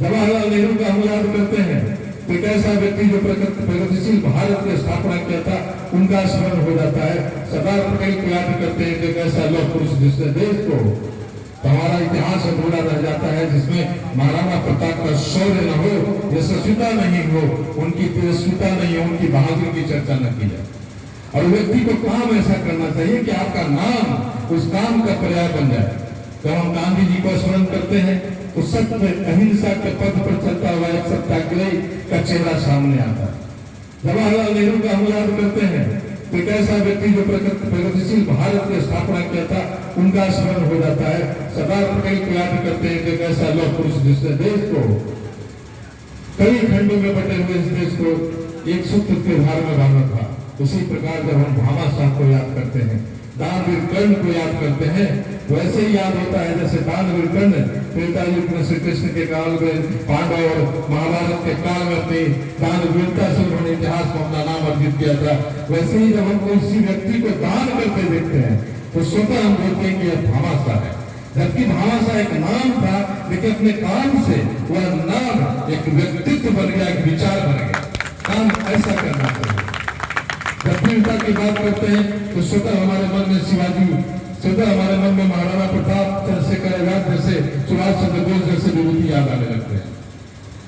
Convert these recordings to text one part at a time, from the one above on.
जवाहरलाल नेहरू का हम याद करते हैं तो एक ऐसा व्यक्ति जो प्रगतिशील भारत की स्थापना किया था, उनका स्मरण हो जाता है। सरदार पटेल को याद करते हैं कि एक ऐसा लौह पुरुष जिसने देश को, तो हमारा इतिहास अधूरा रह जाता है जिसमें महाराणा प्रताप का शौर्य न हो, यशस्विता नहीं हो, उनकी तेजस्विता नहीं हो, उनकी बहादुरी की चर्चा न की जाए। और व्यक्ति को काम ऐसा करना चाहिए कि आपका नाम उस काम का पर्याय बन जाए। जब हम गांधी जी को स्मरण करते हैं तो सत्य अहिंसा के पद पर चलता हुआ एक सत्याग्रही का चेहरा सामने आता है। जवाहरलाल नेहरू का हम याद करते हैं तो एक ऐसा व्यक्ति जो प्रगतिशील भारत की स्थापना किया था, उनका स्मरण हो जाता है। सरदार पटेल को याद करते हैं कि एक ऐसा लौह पुरुष जिसने देश को कई खंडों में बटे हुए इस देश को एक सूत्र के धार में बांधा था। उसी प्रकार जब हम भामा साहब को याद करते हैं, दानवीर कर्ण को याद करते हैं, वैसे ही याद होता है जैसे दानवीर कर्ण त्रेता युग में श्री कृष्ण के काल में, पांडव और महाभारत के काल में अपनी दानवीरता से उन्होंने इतिहास में अपना नाम अर्जित किया था। वैसे ही जब हम किसी व्यक्ति को दान करते देखते हैं तो स्वतः हम बोलते हैं कि यह भामाशाह है। जबकि भामाशाह एक नाम था, लेकिन अपने काम से वह नाम एक व्यक्तित्व बन गया, एक विचार बन गया। काम ऐसा करना चाहिए। जब वीरता की बात करते हैं तो स्वतः हमारे मन में शिवाजी, स्वतः हमारे मन में महाराणा प्रताप, चंद्रशेखर आजाद जैसे, सुभाष चंद्र बोस जैसे विभूति याद आने लगते हैं।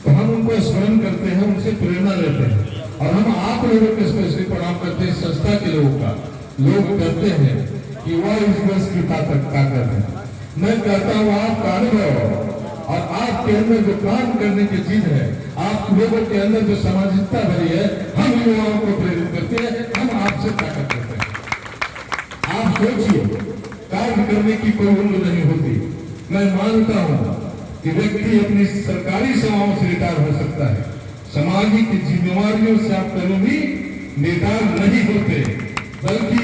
तो हम उनको स्मरण करते हैं, उनसे प्रेरणा लेते हैं। और हम आप लोगों को स्पेशली प्रणाम करते हैं, संस्था के लोगों का। लोग कहते हैं कि वह इस देश की ताकत है। मैं कहता हूँ आपका अनुभव और आपके अंदर जो काम करने की चीज है, आप लोगों के अंदर जो सामाजिकता भरी है, हम युवाओं को प्रेरित करते हैं, हम आपसे ताकत करते हैं। आप सोचिए, कार्य करने की कोई उम्र नहीं होती। मैं मानता हूँ कि व्यक्ति अपनी सरकारी सेवाओं से रिटायर हो सकता है, सामाजिक जिम्मेवारियों से आप कभी रिटायर नहीं होते, बल्कि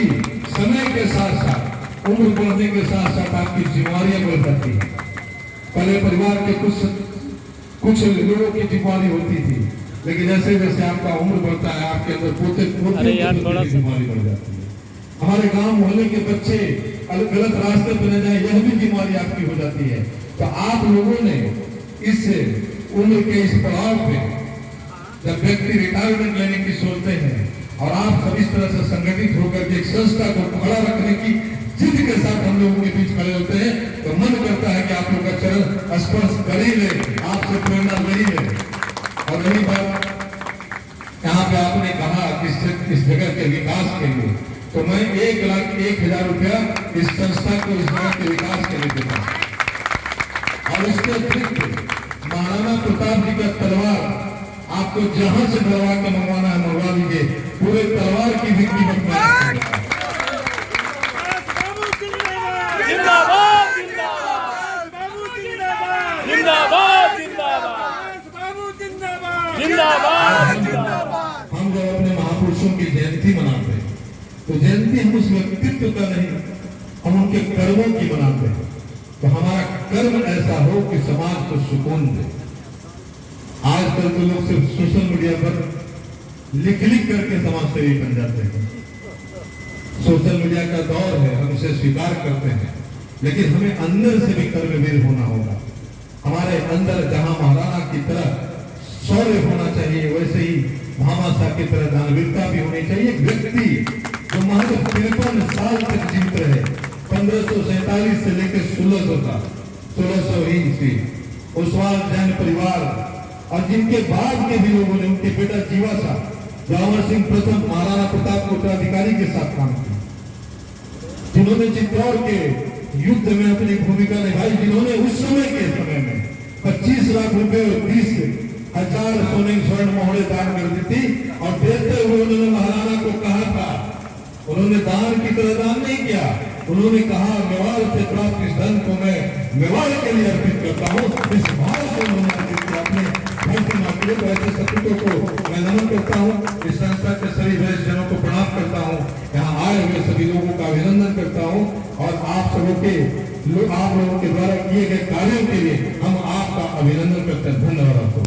समय के साथ साथ, उम्र बढ़ने के साथ साथ आपकी जिम्मेवारियां बढ़ जाती है। पहले परिवार के कुछ लोगों की जिम्मेवारी होती थी, लेकिन जैसे जैसे आपका उम्र बढ़ता है, आपके अंदर पोते जिम्मेवारी बढ़ जाती है। हमारे गांव मोहल्ले के बच्चे गलत रास्ते पर न जाए, यह भी जिम्मेवारी आपकी हो जाती है। तो आप लोगों ने इस उम्र के इस पड़ाव पे जब व्यक्ति रिटायरमेंट लेने की सोचते हैं और आप सब इस तरह से संगठित होकर के एक संस्था को खड़ा रखने की जिद के साथ हम लोगों के बीच खड़े होते हैं, तो मन करता है कि आप लोग का चरण स्पर्श कर ही ले, आपसे प्रेरणा ले ही ले। और यही बात यहाँ पे आपने कहा कि इस जगह के विकास के लिए, तो मैं 1,01,000 रुपया इस संस्था को इस जगह के विकास के लिए देता हूँ। और इसके अतिरिक्त महाराणा प्रताप जी का तलवार आपको जहां से डरवा के मंगवाना है मंगवा लीजिए, पूरे तलवार की भी कीमत में। हम जब अपने महापुरुषों की जयंती मनाते हैं तो जयंती हम उस व्यक्तित्व का नहीं, हम उनके कर्मों की मनाते हैं। तो हमारा कर्म ऐसा हो कि समाज को सुकून दे। आजकल तो लोग सिर्फ सोशल मीडिया पर लिख करके समाज सेवी बन जाते हैं। सोशल मीडिया का दौर है, हम इसे स्वीकार करते हैं, लेकिन हमें अंदर से भी कर्मवीर होना होगा। हमारे अंदर जहां महाराणा की तरह शौर्य होना चाहिए, वैसे ही भामाशाह की तरह दानवीरता भी होनी चाहिए। व्यक्ति जो महज 53 साल तक जीवित रहे, 1547 से लेकर 1600 ईस्वी, ओसवाल जैन परिवार, और जिनके बाद के भी लोगों ने, उनके बेटा जीवा साहब, जावर सिंह प्रथम महाराणा प्रताप के उत्तराधिकारी के साथ काम किया, जिन्होंने चित्तौड़ के युद्ध में अपनी भूमिका निभाई, जिन्होंने उस समय में 25 लाख रुपए और 30,000 सोने स्वर्ण मोहरे दान कर दी थी। और देते हुए उन्होंने महाराणा को कहा था, उन्होंने दान की तरह दान नहीं किया, उन्होंने कहा मेवाड़ से प्राप्त इस धन को मैं मेवाड़ के लिए अर्पित करता हूँ। इस भाव से उन्होंने अर्पित किया अपने धरती माँ के लिए। तो ऐसे सपूतों को मैं नमन करता हूँ, इस संस्था के सभी वरिष्ठ जनों को प्रणाम करता हूँ, यहाँ आए हुए सभी लोगों का अभिनंदन करता हूँ, और आप लोगों के द्वारा किए गए कार्यों के लिए हम आपका अभिनंदन करते हैं। धन्यवाद आपको।